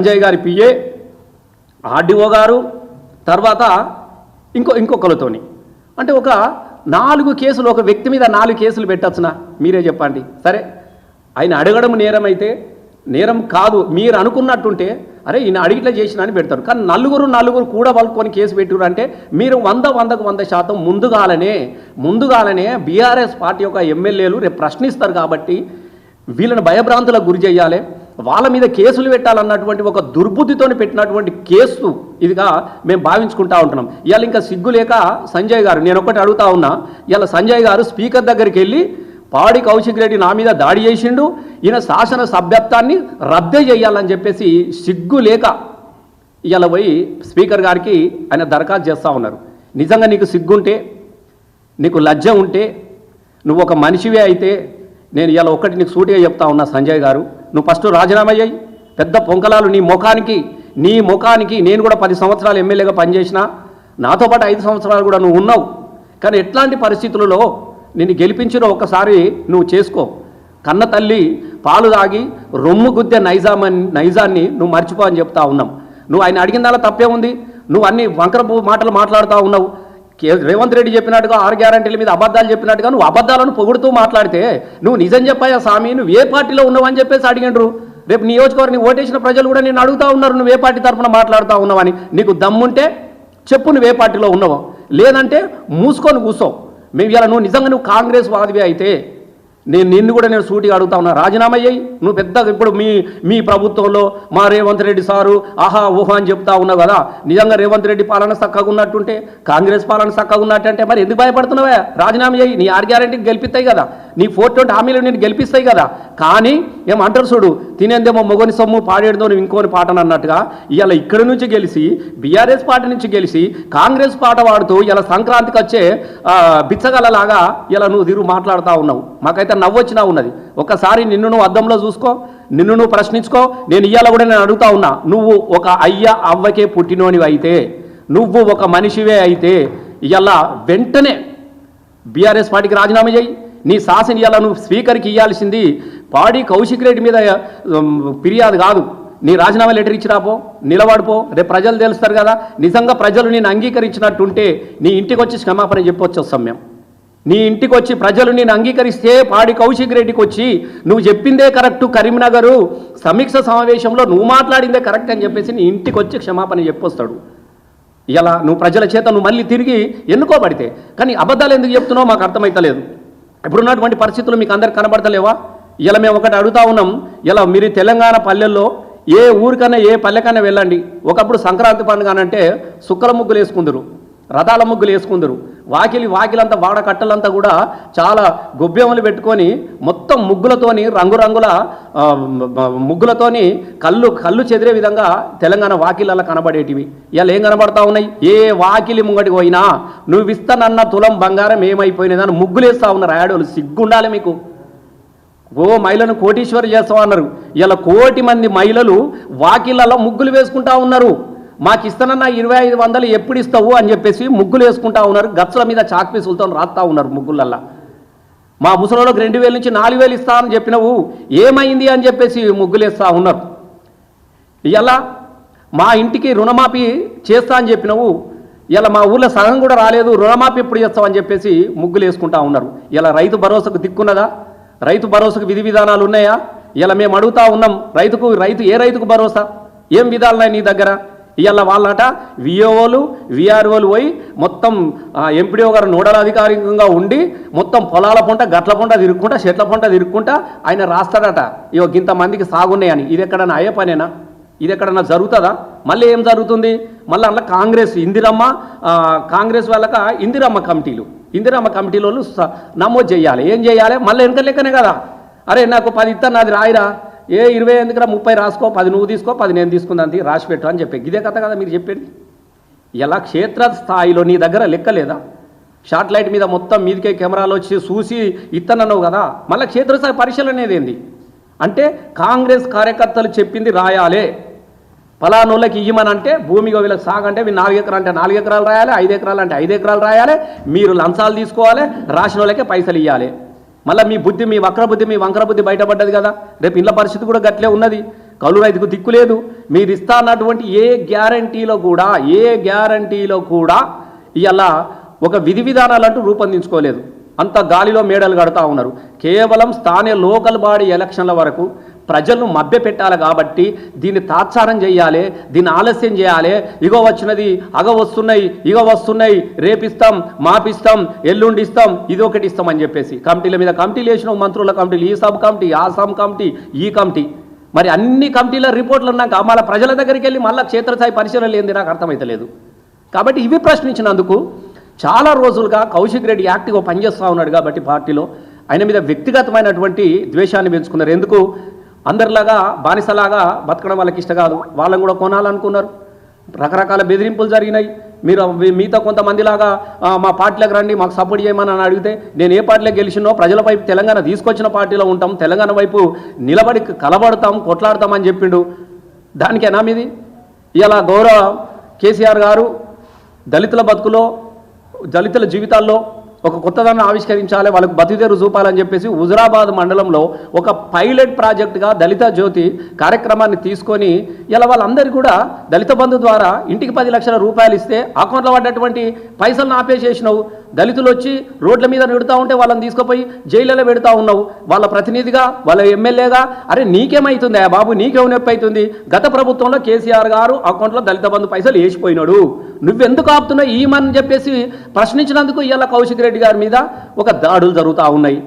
సంజయ్ గారి PA, RDO గారు, తర్వాత ఇంకొకరితోని అంటే ఒక 4 కేసులు, ఒక వ్యక్తి మీద 4 కేసులు పెట్టచ్చునా? మీరే చెప్పండి. సరే, ఆయన అడగడం నేరం అయితే నేరం కాదు మీరు అనుకున్నట్టుంటే, అరే ఈయన అడిగిట్లా చేసినా అని పెడతారు. కానీ నలుగురు కూడా వాళ్ళకొని కేసు పెట్టారు అంటే మీరు 100% ముందుగాలనే బీఆర్ఎస్ పార్టీ యొక్క ఎమ్మెల్యేలు రేపు ప్రశ్నిస్తారు కాబట్టి వీళ్ళని భయభ్రాంతులకు గురి చేయాలి, వాళ్ళ మీద కేసులు పెట్టాలన్నటువంటి ఒక దుర్బుద్ధితో పెట్టినటువంటి కేసు ఇదిగా మేము భావించుకుంటా ఉంటున్నాం. ఇవాళ ఇంకా సిగ్గు లేక సంజయ్ గారు, నేను ఒకటి అడుగుతా ఉన్నా, ఇవాళ సంజయ్ గారు స్పీకర్ దగ్గరికి వెళ్ళి పాడి కౌశిక్ రెడ్డి నా మీద దాడి చేసిండు, ఈయన శాసన సభ్యత్వాన్ని రద్దే చేయాలని చెప్పేసి సిగ్గు లేక ఇవాళ పోయి స్పీకర్ గారికి ఆయన దరఖాస్తు చేస్తూ ఉన్నారు. నిజంగా నీకు సిగ్గుంటే, నీకు లజ్జ ఉంటే, నువ్వు ఒక మనిషివే అయితే నేను ఇవాళ ఒకటి నీకు సూటిగా చెప్తా ఉన్నా సంజయ్ గారు, నువ్వు ఫస్ట్ రాజీనామా అయ్యాయి. పెద్ద పొంకలాలు నీ ముఖానికి నేను కూడా 10 సంవత్సరాలు ఎమ్మెల్యేగా పనిచేసిన, నాతో పాటు 5 సంవత్సరాలు కూడా నువ్వు ఉన్నావు. కానీ ఎట్లాంటి పరిస్థితులలో నిన్ను గెలిపించిన ఒక్కసారి నువ్వు చేసుకో. కన్న తల్లి పాలు తాగి రొమ్ము గుద్దే నైజాన్ని నువ్వు మర్చిపో అని చెప్తా ఉన్నాం. నువ్వు ఆయన అడిగిన దానిలో తప్పే ఉంది. నువ్వు అన్ని వంకర మాటలు మాట్లాడుతూ ఉన్నావు. రేవంత్ రెడ్డి చెప్పినట్టుగా 6 గ్యారంటీల మీద అబద్ధాలు చెప్పినట్టుగా నువ్వు అబద్ధాలను పొగుడుతూ మాట్లాడితే నువ్వు నిజం చెప్పాయా స్వామి, నువ్వు ఏ పార్టీలో ఉన్నావు అని చెప్పేసి అడిగిండ్రు. రేపు నియోజకవర్గం ఓటేసిన ప్రజలు కూడా నేను అడుగుతూ ఉన్నారు, నువ్వు ఏ పార్టీ తరఫున మాట్లాడుతూ ఉన్నావని. నీకు దమ్ముంటే చెప్పు నువ్వు ఏ పార్టీలో ఉన్నావో, లేదంటే మూసుకొని కూర్చో. మేము ఇలా నువ్వు కాంగ్రెస్ వాదివే అయితే నిన్ను కూడా నేను సూటిగా అడుగుతా ఉన్నా, రాజీనామా అయ్యాయి. నువ్వు పెద్ద ఇప్పుడు మీ ప్రభుత్వంలో మా రేవంత్ రెడ్డి సారు ఆహా ఊహా అని చెప్తా ఉన్నావు కదా. నిజంగా రేవంత్ రెడ్డి పాలన చక్కగా ఉన్నట్టుంటే, కాంగ్రెస్ పాలన చక్కగా ఉన్నట్టంటే మరి ఎందుకు భయపడుతున్నావా? రాజీనామా అయ్యి నీ 6 గ్యారంటీకి గెలిపిస్తాయి కదా, నీ 420 హామీలు నేను గెలిపిస్తాయి కదా. కానీ ఏమంటారు చూడు, తినేందేమో మొగని సొమ్ము పాడేదో నువ్వు ఇంకోని పాటను అన్నట్టుగా ఇవాళ ఇక్కడి నుంచి గెలిచి బీఆర్ఎస్ పార్టీ నుంచి గెలిచి కాంగ్రెస్ పాట వాడుతూ ఇలా సంక్రాంతికి వచ్చే బిచ్చగలలాగా ఇలా నువ్వు మాట్లాడుతూ ఉన్నావు. మాకైతే నవ్వొచ్చినా ఉన్నది. ఒకసారి నిన్ను నువ్వు అద్దంలో చూసుకో, నిన్ను నువ్వు ప్రశ్నించుకో. నేను ఇవాళ కూడా నేను అడుగుతా ఉన్నా, నువ్వు ఒక అవ్వకే పుట్టినోనివి అయితే, నువ్వు ఒక మనిషివే అయితే ఇవాళ వెంటనే బీఆర్ఎస్ పార్టీకి రాజీనామా చేయి. నీ శాసన ఇవాళ నువ్వు స్పీకర్కి ఇవ్వాల్సింది పాడి కౌశిక్ రెడ్డి మీద ఫిర్యాదు కాదు, నీ రాజీనామా లెటర్ ఇచ్చిరాపో, నిలబడిపో. రేపు ప్రజలు తెలుస్తారు కదా. నిజంగా ప్రజలు నేను అంగీకరించినట్టుంటే నీ ఇంటికి వచ్చి క్షమాపణ చెప్పొచ్చు వస్తాం మేము. నీ ఇంటికి వచ్చి ప్రజలు నేను అంగీకరిస్తే పాడి కౌశిక్ రెడ్డికి వచ్చి నువ్వు చెప్పిందే కరెక్టు, కరీంనగర్ సమీక్ష సమావేశంలో నువ్వు మాట్లాడిందే కరెక్ట్ అని చెప్పేసి నీ ఇంటికి వచ్చి క్షమాపణ చెప్పొస్తాడు. ఇలా నువ్వు ప్రజల చేత నువ్వు మళ్ళీ తిరిగి ఎన్నుకోబడితే. కానీ అబద్ధాలు ఎందుకు చెప్తున్నావు మాకు అర్థమవుతలేదు. ఇప్పుడున్నటువంటి పరిస్థితులు మీకు అందరికి కనబడతలేవా? ఇలా మేము ఒకటి అడుగుతా ఉన్నాం, ఇలా మీరు తెలంగాణ పల్లెల్లో ఏ ఊరికన్నా ఏ పల్లెకన్నా వెళ్ళండి. ఒకప్పుడు సంక్రాంతి పండుగ అంటే సుక్కల ముగ్గులు వేసుకుందరు, రథాల ముగ్గులు వేసుకుందరు. వాకిలంతా వాడ కట్టలంతా కూడా చాలా గొబ్బెమ్మలు పెట్టుకొని మొత్తం ముగ్గులతోని రంగురంగుల ముగ్గులతోని కళ్ళు చెదిరే విధంగా తెలంగాణ వాకిళ్ళ కనబడేటివి. ఇలా ఏం కనబడతా ఉన్నాయి? ఏ వాకిలి ముంగడికి పోయినా నువ్వు ఇస్తానన్న తులం బంగారం ఏమైపోయినదని ముగ్గులు వేస్తూ ఉన్నారు ఆడోళ్ళు. సిగ్గుండాలి మీకు. మహిళను కోటీశ్వరి చేస్తావు అన్నారు. ఇలా 1 కోటి మంది మహిళలు వాకిళ్ళలో ముగ్గులు వేసుకుంటా ఉన్నారు. మాకు ఇస్తానన్న 2500 ఎప్పుడు ఇస్తావు అని చెప్పేసి ముగ్గులు వేసుకుంటా ఉన్నారు. గచ్చల మీద చాక్పీసులతో రాస్తా ఉన్నారు ముగ్గులల్లా. మా ముసలోళ్ళకి 2000 నుంచి 4000 ఇస్తా అని చెప్పినవు ఏమైంది అని చెప్పేసి ముగ్గులు వేస్తూ ఉన్నారు. ఇలా మా ఇంటికి రుణమాఫీ చేస్తా అని చెప్పినవు, ఇలా మా ఊళ్ళో సగం కూడా రాలేదు, రుణమాఫీ ఎప్పుడు చేస్తావు అని చెప్పేసి ముగ్గులు వేసుకుంటా ఉన్నారు. ఇలా రైతు భరోసాకు దిక్కున్నదా? రైతు భరోసాకు విధి విధానాలు ఉన్నాయా? ఇలా మేము అడుగుతా ఉన్నాం, ఏ రైతుకు భరోసా, ఏం విధాలున్నాయి నీ దగ్గర? ఇవాళ వాళ్ళట విఓలు విఆర్ఓలు పోయి మొత్తం ఎంపీడీఓ గారు నోడల్ అధికారికంగా ఉండి మొత్తం పొలాల పొంట గట్ల పొంట తిరుక్కుంటా చెట్ల పొంట తిరుక్కుంటా ఆయన రాస్తాడట ఇగో ఇంతమందికి సాగున్నాయని. ఇది ఎక్కడన్నా అయ్యే పనేనా? ఇది ఎక్కడన్నా జరుగుతుందా? మళ్ళీ ఏం జరుగుతుంది? మళ్ళీ అందులో కాంగ్రెస్ వాళ్ళక ఇందిరమ్మ కమిటీలు నమోదు చేయాలి. ఏం చేయాలి? మళ్ళీ వెనక లెక్కనే కదా. అరే నాకు 10 ఇస్తాను, నాది రాయిరా, 20 ఎందుకురా, 30 రాసుకో, 10 నువ్వు తీసుకో, 10 నేను తీసుకుందాంతి, రాసి పెట్టు అని చెప్పి ఇదే కథ కదా మీరు చెప్పేది. ఇలా క్షేత్ర స్థాయిలో నీ దగ్గర లెక్కలేదా? శాటిలైట్ మీద మొత్తం మీదికే కెమెరాలు వచ్చి చూసి ఇత్తనన్నావు కదా. మళ్ళీ క్షేత్రస్థాయి పరిశీలన అనేది ఏంది అంటే కాంగ్రెస్ కార్యకర్తలు చెప్పింది రాయాలి. ఫలానోళ్ళకి ఇయ్యమని అంటే భూమిగా వీళ్ళకి సాగంటే 4 ఎకరాలు అంటే 4 ఎకరాలు రాయాలి, 5 ఎకరాలు అంటే 5 ఎకరాలు రాయాలి. మీరు లంచాలు తీసుకోవాలి, రాసిన వాళ్ళకే పైసలు ఇవ్వాలి. మళ్ళీ మీ వక్ర బుద్ధి బయటపడ్డది కదా. రేపు ఇళ్ళ పరిస్థితి కూడా గట్లే ఉన్నది. కౌలు రైతుకు దిక్కు లేదు. మీరు ఇస్తా అన్నటువంటి ఏ గ్యారంటీలో కూడా ఇవాళ ఒక విధి విధానాలంటూ రూపొందించుకోలేదు. అంత గాలిలో మేడలు కడతా ఉన్నారు. కేవలం స్థానిక లోకల్ బాడీ ఎలక్షన్ల వరకు ప్రజలను మభ్యపెట్టాలి కాబట్టి దీన్ని తాత్సారం చేయాలి, దీన్ని ఆలస్యం చేయాలి. ఇగో వచ్చినది, ఇగో వస్తున్నాయి, రేపిస్తాం, మాపిస్తాం, ఎల్లుండి ఇస్తాం, ఇది ఒకటి ఇస్తాం అని చెప్పేసి కమిటీల మీద కమిటీలు వేసిన, మంత్రుల కమిటీలు, ఈ సబ్ కమిటీ, ఆ సబ్ కమిటీ, ఈ కమిటీ. మరి అన్ని కమిటీల రిపోర్ట్లు ఉన్నాక మళ్ళీ ప్రజల దగ్గరికి వెళ్ళి మళ్ళీ క్షేత్రస్థాయి పరిశీలన ఏంది నాకు అర్థమవుతలేదు. కాబట్టి ఇవి ప్రశ్నించినందుకు చాలా రోజులుగా కౌశిక్ రెడ్డి యాక్టివ్గా పనిచేస్తూ ఉన్నాడు కాబట్టి పార్టీలో ఆయన మీద వ్యక్తిగతమైనటువంటి ద్వేషాన్ని పెంచుకున్నారు. ఎందుకు అందరిలాగా బానిసలాగా బతకడం వాళ్ళకి ఇష్టం కాదు, వాళ్ళని కూడా కొనాలనుకున్నారు. రకరకాల బెదిరింపులు జరిగినాయి. మీతో కొంతమందిలాగా మా పార్టీలకు రండి, మాకు సపోర్ట్ చేయమని అని అడిగితే నేను ఏ పార్టీలో గెలిచినో ప్రజల వైపు తెలంగాణ తీసుకొచ్చిన పార్టీలో ఉంటాం, తెలంగాణ వైపు నిలబడి కలబడతాం, కొట్లాడతామని చెప్పిండు. దానికేనా మీది? ఇలా గౌరవ కేసీఆర్ గారు దళితుల బతుకులో, దళితుల జీవితాల్లో ఒక కొత్తదాన్ని ఆవిష్కరించాలి, వాళ్ళకు బతుకుతెరువు చూపాలని చెప్పేసి హుజురాబాద్ మండలంలో ఒక పైలట్ ప్రాజెక్టుగా దళిత జ్యోతి కార్యక్రమాన్ని తీసుకొని ఇలా వాళ్ళందరికీ కూడా దళిత బంధు ద్వారా ఇంటికి 10 లక్షల రూపాయలు ఇస్తే అకౌంట్లో పడ్డటువంటి పైసలను ఆపేసేసినావు. దళితులు వచ్చి రోడ్ల మీద నిడుతూ ఉంటే వాళ్ళని తీసుకుపోయి జైళ్ళలో పెడతా ఉన్నావు. వాళ్ళ ప్రతినిధిగా, వాళ్ళ ఎమ్మెల్యేగా, అరే నీకేమవుతుంది బాబు, నీకేం నొప్పి అవుతుంది? గత ప్రభుత్వంలో కేసీఆర్ గారు అకౌంట్లో దళిత బంధు పైసలు వేసిపోయినాడు, నువ్వెందుకు ఆపుతున్నావు ఈమని చెప్పేసి ప్రశ్నించినందుకు ఇవాళ కౌశిక్ రెడ్డి గారి మీద ఒక దాడులు జరుగుతూ ఉన్నాయి.